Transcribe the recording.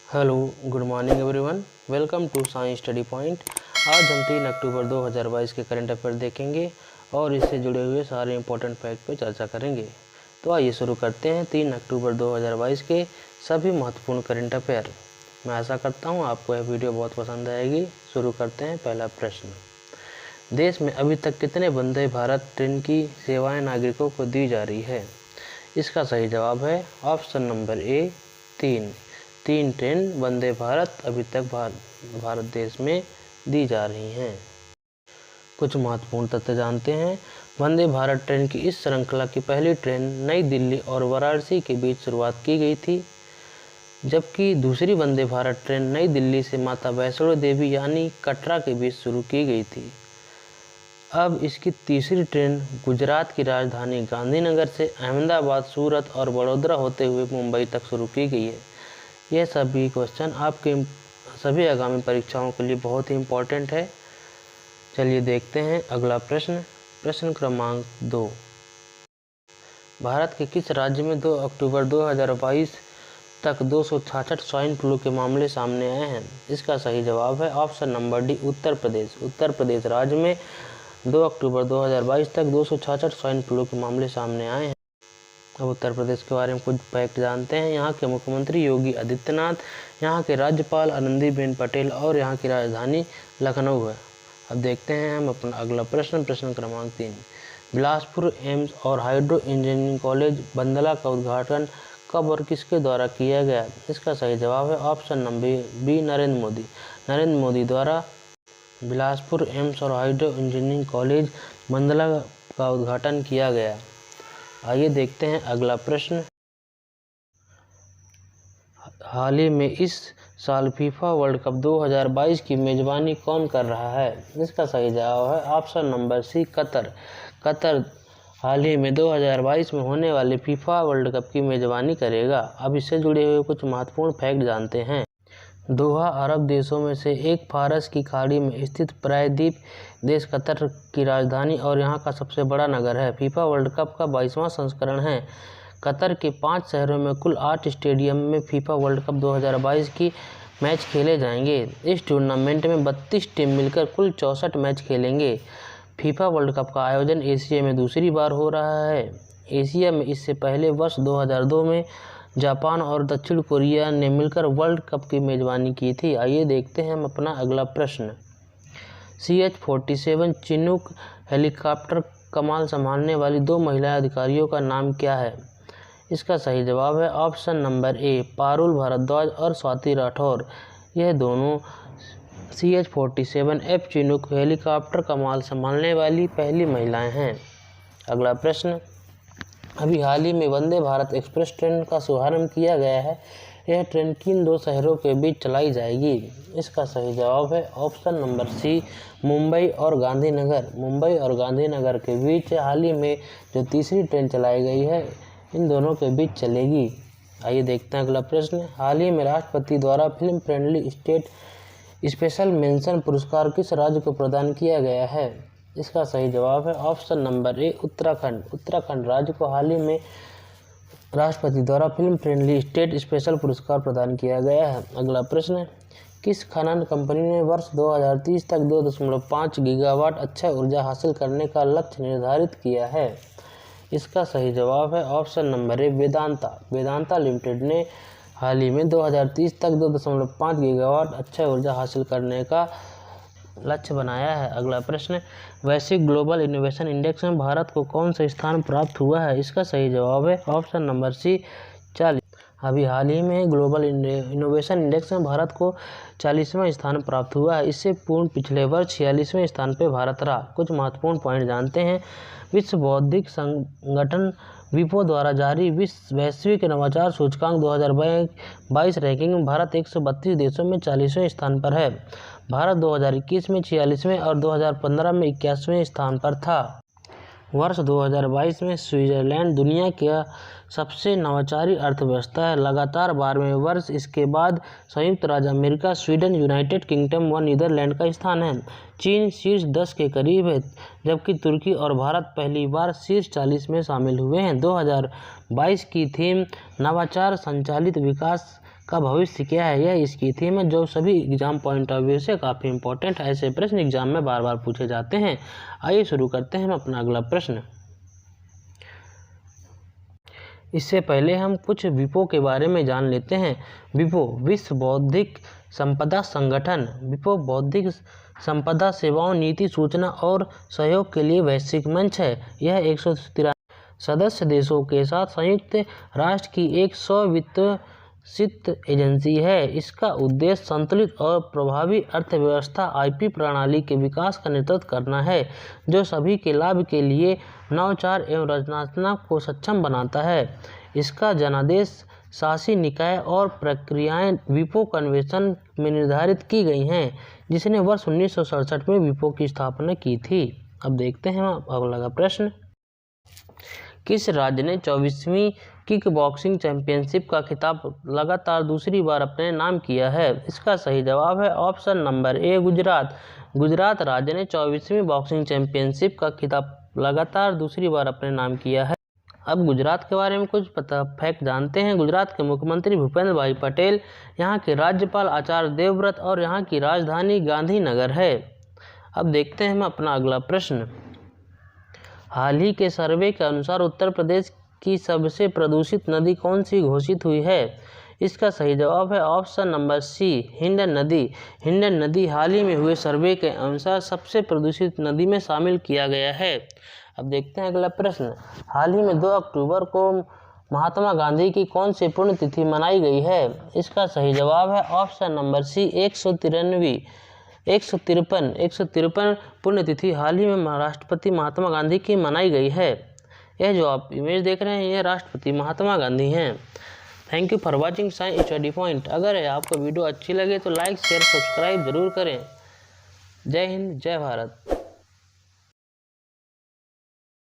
Hello, good morning everyone. Welcome to Science Study Point. आज हम 3 अक्टूबर 2022 के करंट अफेयर देखेंगे और इससे जुड़े हुए सारे इंपॉर्टेंट फैक्ट पर चर्चा करेंगे। तो आइए शुरू करते हैं 3 अक्टूबर 2022 के सभी महत्वपूर्ण करंट अफेयर। मैं आशा करता हूँ आपको यह वीडियो बहुत पसंद आएगी। शुरू करते हैं। पहला प्रश्न, देश में अभी तक कितने वंदे भारत ट्रेन की सेवाएँ नागरिकों को दी जा रही है? इसका सही जवाब है ऑप्शन नंबर ए 3 ट्रेन वंदे भारत अभी तक भारत देश में दी जा रही हैं। कुछ महत्वपूर्ण तथ्य जानते हैं। वंदे भारत ट्रेन की इस श्रृंखला की पहली ट्रेन नई दिल्ली और वाराणसी के बीच शुरुआत की गई थी, जबकि दूसरी वंदे भारत ट्रेन नई दिल्ली से माता वैष्णो देवी यानी कटरा के बीच शुरू की गई थी। अब इसकी तीसरी ट्रेन गुजरात की राजधानी गांधीनगर से अहमदाबाद, सूरत और वडोदरा होते हुए मुंबई तक शुरू की गई है। यह सभी क्वेश्चन आपके सभी आगामी परीक्षाओं के लिए बहुत ही इम्पोर्टेंट है। चलिए देखते हैं अगला प्रश्न। प्रश्न क्रमांक 2, भारत के किस राज्य में 2 अक्टूबर 2022 तक 266 स्वाइन फ्लू के मामले सामने आए हैं? इसका सही जवाब है option number D Uttar Pradesh. Uttar Pradesh राज्य में 2 अक्टूबर 2022 तक 266 स्वाइन फ्लू के मामले सामने आए हैं। अब उत्तर प्रदेश के बारे में कुछ फैक्ट जानते हैं। यहाँ के मुख्यमंत्री योगी आदित्यनाथ, यहाँ के राज्यपाल आनंदीबेन पटेल और यहाँ की राजधानी लखनऊ है। अब देखते हैं हम अपना अगला प्रश्न। प्रश्न क्रमांक 3, बिलासपुर एम्स और हाइड्रो इंजीनियरिंग कॉलेज बंदला का उद्घाटन कब और किसके द्वारा किया गया? इसका सही जवाब है option number B Narendra Modi. Narendra Modi द्वारा बिलासपुर एम्स और हाइड्रो इंजीनियरिंग कॉलेज बंदला का उद्घाटन किया गया। आइए देखते हैं अगला प्रश्न। हाल ही में इस साल फीफा वर्ल्ड कप 2022 की मेजबानी कौन कर रहा है? इसका सही जवाब है option number C Qatar. Qatar हाल ही में 2022 में होने वाले फीफा वर्ल्ड कप की मेजबानी करेगा। अब इससे जुड़े हुए कुछ महत्वपूर्ण फैक्ट जानते हैं। दोहा अरब देशों में से एक फारस की खाड़ी में स्थित प्रायद्वीप देश कतर की राजधानी और यहाँ का सबसे बड़ा नगर है। फीफा वर्ल्ड कप का 22वां संस्करण है। कतर के 5 शहरों में कुल 8 स्टेडियम में फीफा वर्ल्ड कप 2022 की मैच खेले जाएंगे। इस टूर्नामेंट में 32 टीम मिलकर कुल 64 मैच खेलेंगे। फीफा वर्ल्ड कप का आयोजन एशिया में दूसरी बार हो रहा है। एशिया में इससे पहले वर्ष 2002 में जापान और दक्षिण कोरिया ने मिलकर वर्ल्ड कप की मेजबानी की थी। आइए देखते हैं हम अपना अगला प्रश्न। CH-47 चिनूक हेलीकॉप्टर कमान संभालने वाली 2 महिला अधिकारियों का नाम क्या है? इसका सही जवाब है option number A Parul Bhardwaj और स्वाति राठौर। यह दोनों CH-47F चिनूक हेलीकॉप्टर कमान संभालने वाली पहली महिलाएं हैं। अगला प्रश्न, अभी हाल ही में वंदे भारत एक्सप्रेस ट्रेन का शुभारंभ किया गया है। यह ट्रेन किन 2 शहरों के बीच चलाई जाएगी? इसका सही जवाब है ऑप्शन नंबर सी मुंबई और गांधीनगर। मुंबई और गांधीनगर के बीच हाल ही में जो तीसरी ट्रेन चलाई गई है, इन दोनों के बीच चलेगी। आइए देखते हैं अगला प्रश्न। हाल ही में राष्ट्रपति द्वारा film friendly state special mention पुरस्कार किस राज्य को प्रदान किया गया है? इसका सही जवाब है ऑप्शन नंबर ए उत्तराखंड। उत्तराखंड राज्य को हाल ही में राष्ट्रपति द्वारा फिल्म फ्रेंडली स्टेट स्पेशल पुरस्कार प्रदान किया गया है। अगला प्रश्न, किस खनन कंपनी ने वर्ष 2030 तक 2.5 गीगावाट अक्षय ऊर्जा हासिल करने का लक्ष्य निर्धारित किया है? इसका सही जवाब है ऑप्शन नंबर ए वेदांता। वेदांता लिमिटेड ने हाल ही में 2030 तक 2.5 गीगावाट अक्षय ऊर्जा हासिल करने का लक्ष्य बनाया है। अगला प्रश्न, वैश्विक ग्लोबल इनोवेशन इंडेक्स में भारत को कौन सा स्थान प्राप्त हुआ है? इसका सही जवाब है ऑप्शन नंबर सी 40। अभी हाल ही में ग्लोबल इनोवेशन इंडेक्स में भारत को 40वां स्थान प्राप्त हुआ है। इससे पूर्ण पिछले वर्ष 46वें स्थान पर भारत रहा। कुछ महत्वपूर्ण पॉइंट जानते हैं। विश्व बौद्धिक संगठन विपो द्वारा जारी विश्व वैश्विक नवाचार सूचकांक 2022 रैंकिंग में भारत 132 देशों में 40वें स्थान पर है। भारत 2021 में 46वें और 2015 में 81वें स्थान पर था। वर्ष 2022 में स्विट्जरलैंड दुनिया का सबसे नवाचारी अर्थव्यवस्था है। लगातार 12वें वर्ष इसके बाद संयुक्त राज्य अमेरिका, स्वीडन, यूनाइटेड किंगडम व नीदरलैंड का स्थान है। चीन शीर्ष 10 के करीब है, जबकि तुर्की और भारत पहली बार शीर्ष 40 में शामिल हुए हैं। 2022 की थीम नवाचार संचालित विकास का भविष्य क्या है, यह इसकी थीम है जो सभी एग्जाम पॉइंट ऑफ व्यू से काफ़ी इंपॉर्टेंट है। ऐसे प्रश्न एग्जाम में बार बार पूछे जाते हैं। आइए शुरू करते हैं हम अपना अगला प्रश्न। इससे पहले हम कुछ विपो के बारे में जान लेते हैं। विपो विश्व बौद्धिक संपदा संगठन। विपो बौद्धिक संपदा सेवाओं, नीति, सूचना और सहयोग के लिए वैश्विक मंच है। यह 193 सदस्य देशों के साथ संयुक्त राष्ट्र की एक स्व-वित्त एजेंसी है। इसका उद्देश्य संतुलित और प्रभावी अर्थव्यवस्था आईपी प्रणाली के विकास का नेतृत्व करना है, जो सभी के लाभ के लिए नवाचार एवं रचनात्मकता को सक्षम बनाता है। इसका जनादेश, शासी निकाय और प्रक्रियाएं विपो कन्वेंशन में निर्धारित की गई हैं, जिसने वर्ष 1967 में विपो की स्थापना की थी। अब देखते हैं अगला प्रश्न। किस राज्य ने 24वीं किक बॉक्सिंग चैंपियनशिप का खिताब लगातार दूसरी बार अपने नाम किया है? इसका सही जवाब है ऑप्शन नंबर ए, गुजरात। गुजरात राज्य ने 24वीं बॉक्सिंग चैंपियनशिप का खिताब लगातार दूसरी बार अपने नाम किया है। अब गुजरात के बारे में कुछ फैक्ट जानते हैं। गुजरात के मुख्यमंत्री भूपेंद्र भाई पटेल, यहाँ के राज्यपाल आचार्य देवव्रत और यहाँ की राजधानी गांधीनगर है। अब देखते हैं हम अपना अगला प्रश्न। हाल ही के सर्वे के अनुसार उत्तर प्रदेश की सबसे प्रदूषित नदी कौन सी घोषित हुई है? इसका सही जवाब है ऑप्शन नंबर सी, हिंडन नदी। हिंडन नदी हाल ही में हुए सर्वे के अनुसार सबसे प्रदूषित नदी में शामिल किया गया है। अब देखते हैं अगला प्रश्न। हाल ही में 2 अक्टूबर को महात्मा गांधी की कौन सी पुण्यतिथि मनाई गई है? इसका सही जवाब है ऑप्शन नंबर सी, 153 पुण्यतिथि हाल ही में राष्ट्रपति महात्मा गांधी की मनाई गई है। यह जो आप इमेज देख रहे हैं, यह राष्ट्रपति महात्मा गांधी हैं। Thank you for watching science Study point. अगर आपको वीडियो अच्छी लगे तो लाइक, शेयर, सब्सक्राइब जरूर करें। जय हिंद, जय भारत।